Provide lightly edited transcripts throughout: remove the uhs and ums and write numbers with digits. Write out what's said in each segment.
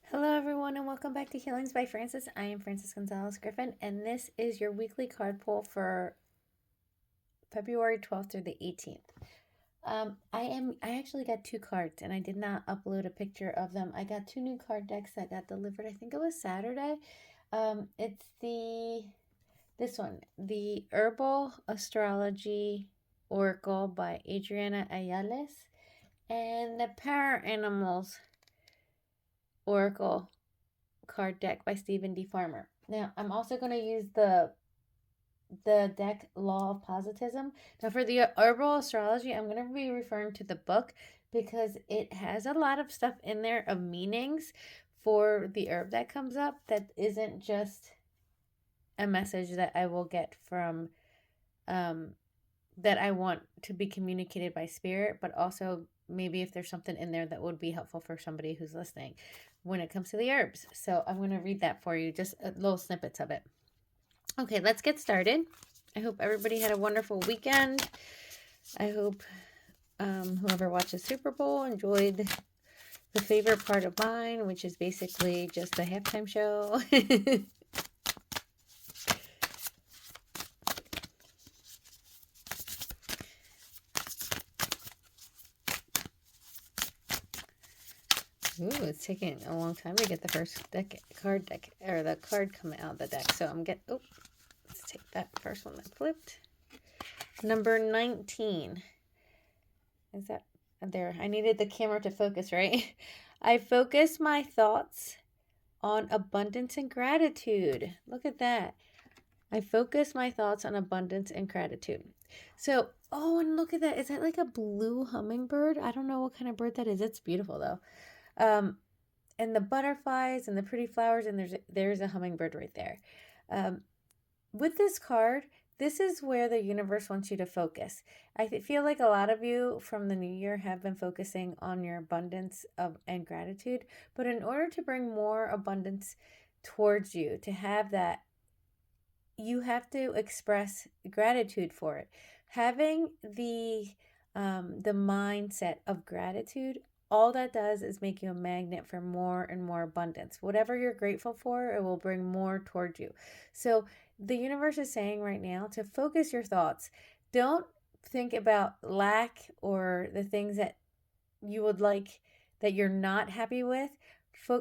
Hello, everyone, and welcome back to Healings by Francis. I am Francis Gonzalez Griffin, and this is your weekly card pull for February 12th through the 18th. I actually got two cards, and I did not upload a picture of them. I got two new card decks that got delivered. I think it was Saturday. It's this one, the Herbal Astrology Oracle by Adrianna Ayales, and the Power Animals Oracle card deck by Stephen D. Farmer. Now, I'm also going to use the deck Law of Positivism. Now, for the Herbal Astrology, I'm going to be referring to the book because it has a lot of stuff in there of meanings for the herb that comes up that isn't just a message that I will get from that I want to be communicated by spirit, but also maybe if there's something in there that would be helpful for somebody who's listening when it comes to the herbs. So I'm going to read that for you, just little snippets of it. Okay, let's get started. I hope everybody had a wonderful weekend. I hope whoever watches Super Bowl enjoyed the favorite part of mine, which is basically just the halftime show. Ooh, it's taking a long time to get the first card deck, or the card coming out of the deck. So let's take that first one that flipped. Number 19. Is that there? I needed the camera to focus, right? I focus my thoughts on abundance and gratitude. Look at that. I focus my thoughts on abundance and gratitude. So, and look at that. Is that like a blue hummingbird? I don't know what kind of bird that is. It's beautiful though. And the butterflies and the pretty flowers, and there's a hummingbird right there. With this card, this is where the universe wants you to focus. I feel like a lot of you from the new year have been focusing on your abundance and gratitude, but in order to bring more abundance towards you, to have that, you have to express gratitude for it. Having the mindset of gratitude, all that does is make you a magnet for more and more abundance. Whatever you're grateful for, it will bring more towards you. So the universe is saying right now to focus your thoughts. Don't think about lack or the things that you would like that you're not happy with.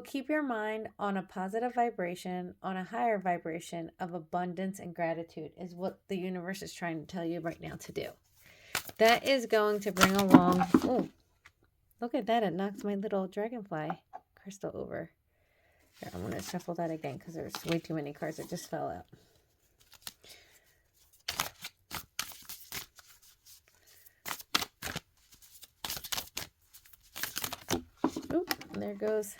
Keep your mind on a positive vibration, on a higher vibration of abundance and gratitude is what the universe is trying to tell you right now to do. That is going to bring along, look at that. It knocked my little dragonfly crystal over. Here, I'm going to shuffle that again because there's way too many cards that just fell out. There goes.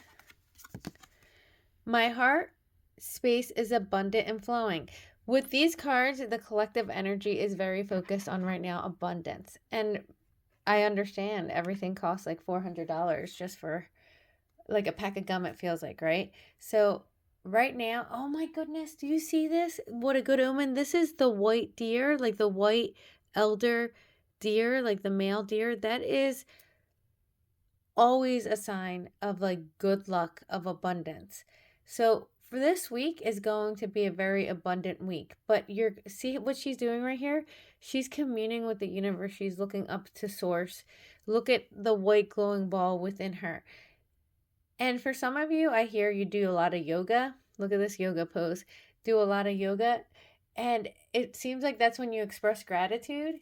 My heart space is abundant and flowing. With these cards, the collective energy is very focused on right now abundance. And I understand everything costs like $400 just for like a pack of gum, it feels like, right? So right now, oh my goodness, do you see this? What a good omen. This is the white deer, like the white elder deer, like the male deer. That is always a sign of like good luck, of abundance. So for this week is going to be a very abundant week. But see what she's doing right here? She's communing with the universe. She's looking up to source. Look at the white glowing ball within her. And for some of you, I hear you do a lot of yoga. Look at this yoga pose. Do a lot of yoga. And it seems like that's when you express gratitude.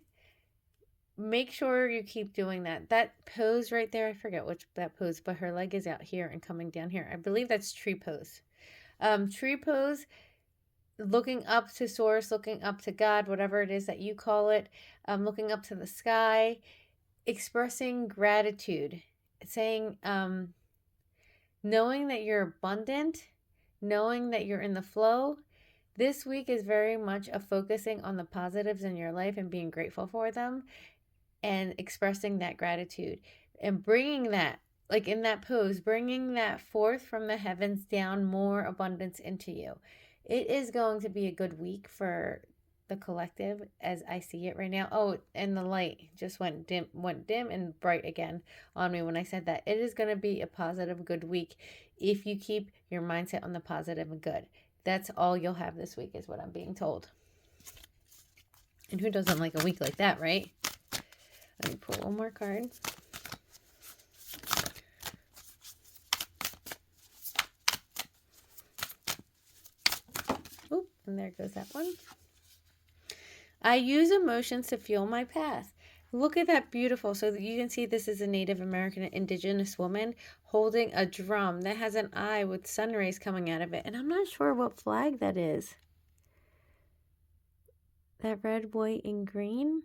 Make sure you keep doing that. That pose right there, I forget which that pose, but her leg is out here and coming down here. I believe that's tree pose. Tree pose, looking up to source, looking up to God, whatever it is that you call it, looking up to the sky, expressing gratitude, saying, knowing that you're abundant, knowing that you're in the flow. This week is very much a focusing on the positives in your life and being grateful for them and expressing that gratitude and bringing that, like in that pose, bringing that forth from the heavens down, more abundance into you. It is going to be a good week for the collective as I see it right now. Oh, and the light just went dim and bright again on me when I said that. It is going to be a positive, good week if you keep your mindset on the positive and good. That's all you'll have this week is what I'm being told. And who doesn't like a week like that, right? Let me pull one more card. Oop, and there goes that one. I use emotions to fuel my path. Look at that beautiful. So you can see this is a Native American indigenous woman holding a drum that has an eye with sun rays coming out of it. And I'm not sure what flag that is. That red, white, and green?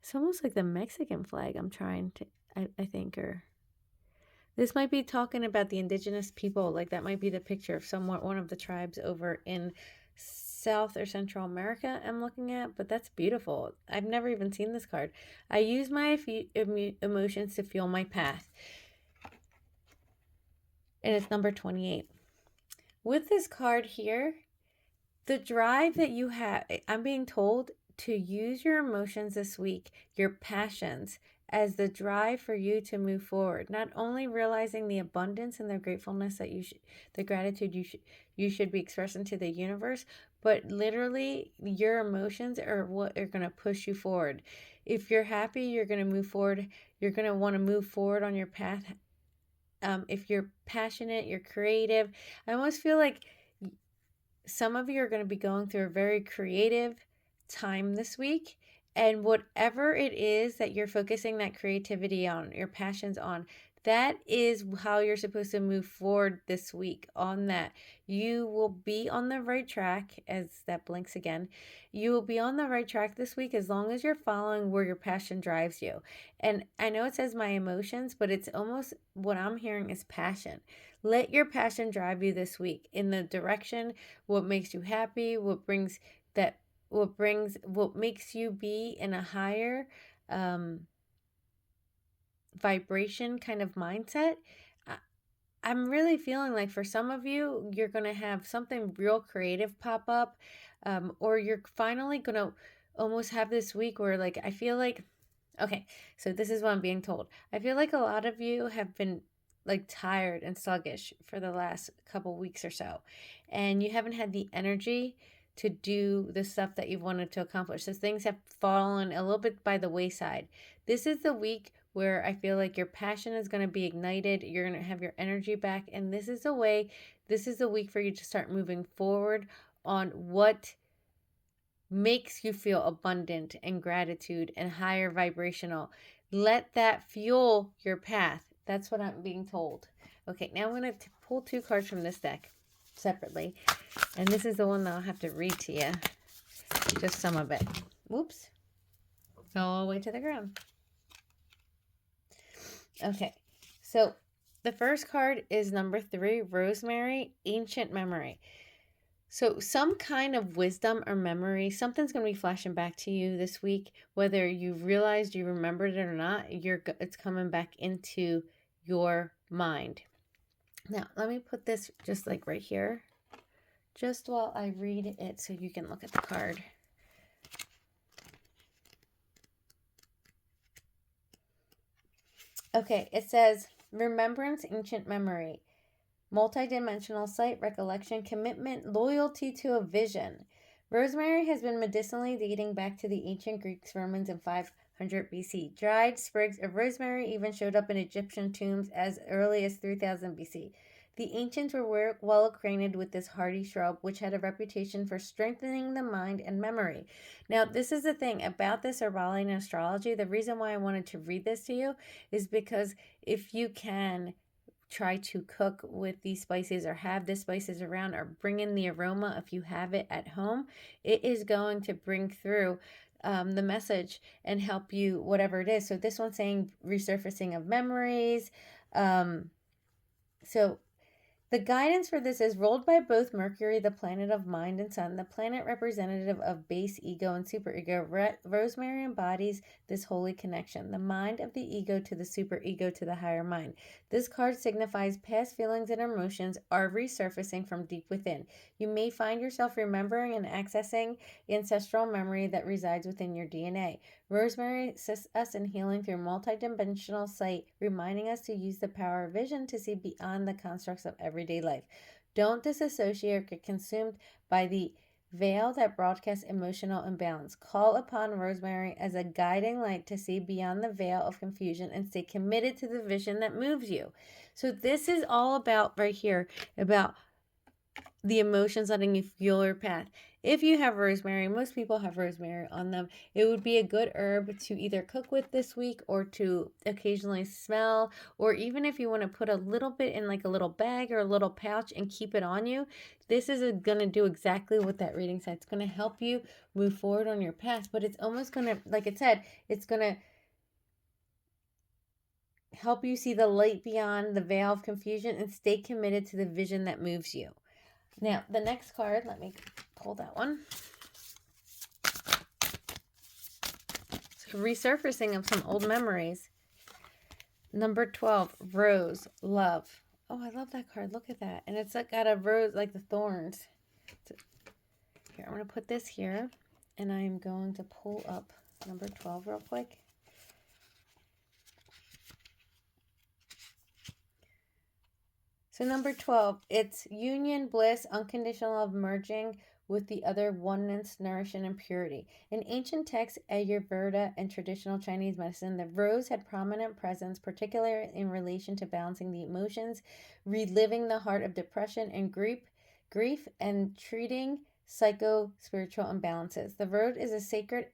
It's almost like the Mexican flag I'm trying to, I think, or... This might be talking about the indigenous people. Like that might be the picture of somewhat one of the tribes over in South or Central America I'm looking at, but that's beautiful. I've never even seen this card. I use my emotions to fuel my path. And it's number 28. With this card here, the drive that you have, I'm being told to use your emotions this week, your passions, as the drive for you to move forward. Not only realizing the abundance and the gratefulness that the gratitude you should be expressing to the universe, but literally your emotions are what are going to push you forward. If you're happy, you're going to move forward. You're going to want to move forward on your path. If you're passionate, you're creative. I almost feel like some of you are going to be going through a very creative time this week. And whatever it is that you're focusing that creativity on, your passions on, that is how you're supposed to move forward this week on that. You will be on the right track, as that blinks again. You will be on the right track this week as long as you're following where your passion drives you. And I know it says my emotions, but it's almost what I'm hearing is passion. Let your passion drive you this week in the direction, what makes you happy, what makes you be in a higher vibration kind of mindset. I'm really feeling like for some of you, you're going to have something real creative pop up, or you're finally going to almost have this week where like, I feel like, okay, so this is what I'm being told. I feel like a lot of you have been like tired and sluggish for the last couple weeks or so, and you haven't had the energy to do the stuff that you've wanted to accomplish. So things have fallen a little bit by the wayside. This is the week where I feel like your passion is going to be ignited. You're going to have your energy back. And this is the week for you to start moving forward on what makes you feel abundant and gratitude and higher vibrational. Let that fuel your path. That's what I'm being told. Okay, now I'm going to pull 2 cards from this deck separately. And this is the one that I'll have to read to you. Just some of it. Whoops. Fell all the way to the ground. Okay, so the first card is number 3, Rosemary, Ancient Memory. So some kind of wisdom or memory, something's going to be flashing back to you this week, whether you realized you remembered it or not. It's coming back into your mind. Now, let me put this just like right here, just while I read it so you can look at the card. Okay, it says, remembrance, ancient memory, multidimensional sight, recollection, commitment, loyalty to a vision. Rosemary has been medicinally dating back to the ancient Greeks, Romans, in 500 BC. Dried sprigs of rosemary even showed up in Egyptian tombs as early as 3000 BC. The ancients were well acquainted with this hardy shrub, which had a reputation for strengthening the mind and memory. Now, this is the thing about this Herbal and Astrology. The reason why I wanted to read this to you is because if you can try to cook with these spices or have the spices around or bring in the aroma if you have it at home, it is going to bring through the message and help you whatever it is. So this one's saying resurfacing of memories. So The guidance for this is ruled by both Mercury, the planet of mind, and Sun, the planet representative of base ego and superego. Rosemary embodies this holy connection, the mind of the ego to the superego to the higher mind. This card signifies past feelings and emotions are resurfacing from deep within. You may find yourself remembering and accessing ancestral memory that resides within your DNA. Rosemary assists us in healing through multidimensional sight, reminding us to use the power of vision to see beyond the constructs of everyday life. Don't disassociate or get consumed by the veil that broadcasts emotional imbalance. Call upon Rosemary as a guiding light to see beyond the veil of confusion and stay committed to the vision that moves you. So this is all about right here, about the emotions letting you fuel your path. If you have rosemary, most people have rosemary on them, it would be a good herb to either cook with this week or to occasionally smell, or even if you want to put a little bit in like a little bag or a little pouch and keep it on you. This is going to do exactly what that reading said. It's going to help you move forward on your path, but it's almost going to, like it said, it's going to help you see the light beyond the veil of confusion and stay committed to the vision that moves you. Now, the next card, let me pull that one. So, resurfacing of some old memories. Number 12, Rose, Love. Oh, I love that card. Look at that. And it's like got a rose, like the thorns. Here, I'm going to put this here, and I'm going to pull up number 12 real quick. So number 12, it's union, bliss, unconditional love merging with the other, oneness, nourishment, and purity. In ancient texts, Ayurveda, and traditional Chinese medicine, the rose had prominent presence, particularly in relation to balancing the emotions, reliving the heart of depression and grief, and treating psycho-spiritual imbalances. The rose is a sacred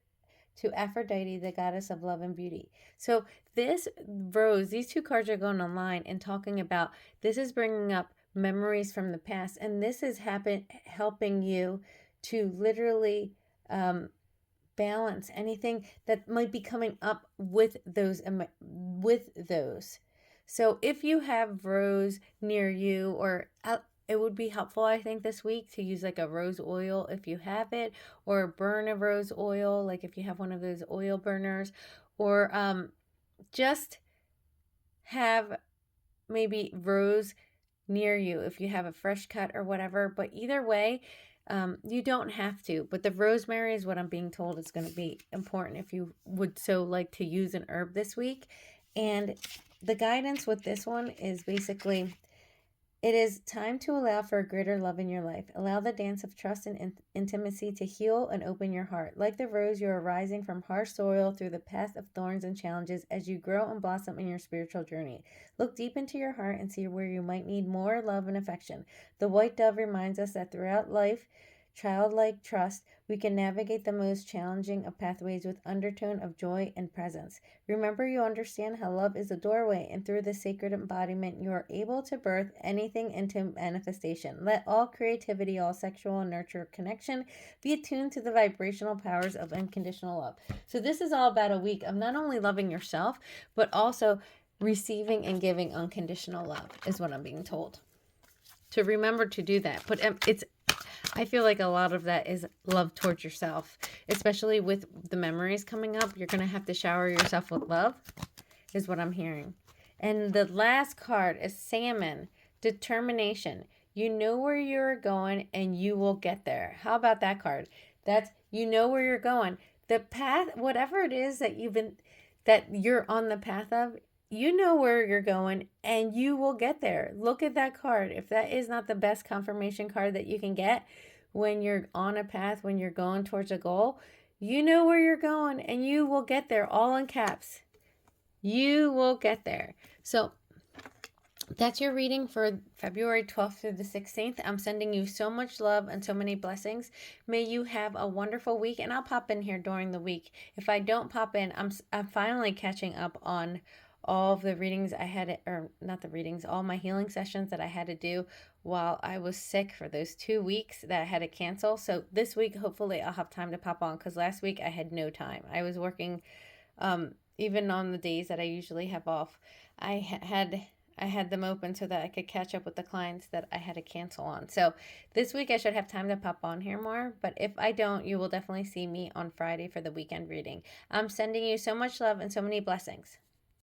to Aphrodite, the goddess of love and beauty. So this rose, these two cards are going online and talking about, this is bringing up memories from the past, and this is helping you to literally balance anything that might be coming up with those. So if you have rose near you, or it would be helpful, I think, this week to use like a rose oil if you have it, or burn a rose oil, like if you have one of those oil burners, or just have maybe rose near you if you have a fresh cut or whatever. But either way, you don't have to. But the rosemary is what I'm being told is going to be important if you would so like to use an herb this week. And the guidance with this one is basically, it is time to allow for a greater love in your life. Allow the dance of trust and intimacy to heal and open your heart. Like the rose, you are rising from harsh soil through the path of thorns and challenges as you grow and blossom in your spiritual journey. Look deep into your heart and see where you might need more love and affection. The white dove reminds us that throughout life, childlike trust, we can navigate the most challenging of pathways with undertone of joy and presence. Remember, you understand how love is a doorway, and through the sacred embodiment, you are able to birth anything into manifestation. Let all creativity, all sexual and nurture connection be attuned to the vibrational powers of unconditional love. So this is all about a week of not only loving yourself, but also receiving and giving unconditional love, is what I'm being told. To remember to do that. But I feel like a lot of that is love towards yourself, especially with the memories coming up. You're going to have to shower yourself with love, is what I'm hearing. And the last card is Salmon, Determination. You know where you're going and you will get there. How about that card? That's, you know where you're going. The path, whatever it is that you're on the path of, you know where you're going and you will get there. Look at that card. If that is not the best confirmation card that you can get when you're on a path, when you're going towards a goal, you know where you're going and you will get there, all in caps. You will get there. So that's your reading for February 12th through the 16th. I'm sending you so much love and so many blessings. May you have a wonderful week, and I'll pop in here during the week. If I don't pop in, I'm finally catching up on all of the readings I had, or not the readings, all my healing sessions that I had to do while I was sick for those 2 weeks that I had to cancel. So this week, hopefully I'll have time to pop on, because last week I had no time. I was working, even on the days that I usually have off. I had I had them open so that I could catch up with the clients that I had to cancel on. So this week I should have time to pop on here more. But if I don't, you will definitely see me on Friday for the weekend reading. I'm sending you so much love and so many blessings.